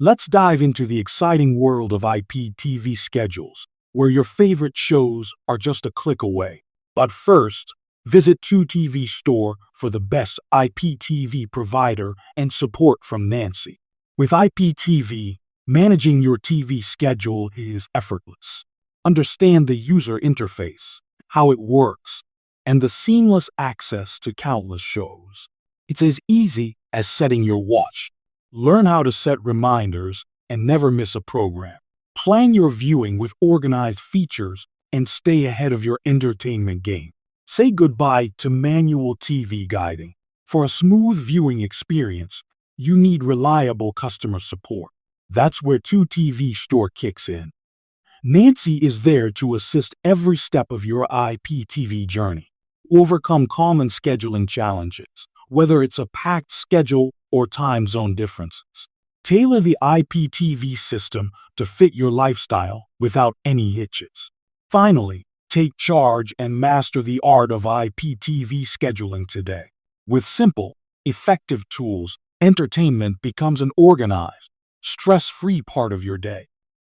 Let's dive into the exciting world of IPTV schedules, where your favorite shows are just a click away. But first, visit 2TV Store for the best IPTV provider and support from Nancy. With IPTV, managing your TV schedule is effortless. Understand the user interface, how it works, and the seamless access to countless shows. It's as easy as setting your watch. Learn how to set reminders and never miss a program. Plan your viewing with organized features and stay ahead of your entertainment game. Say goodbye to manual TV guiding. For a smooth viewing experience, you need reliable customer support. That's where 2TV Store kicks in. Nancy is there to assist every step of your IPTV journey. Overcome common scheduling challenges, whether it's a packed schedule or time zone differences. Tailor the IPTV system to fit your lifestyle without any hitches. Finally, take charge and master the art of IPTV scheduling today. With simple, effective tools, entertainment becomes an organized, stress-free part of your day.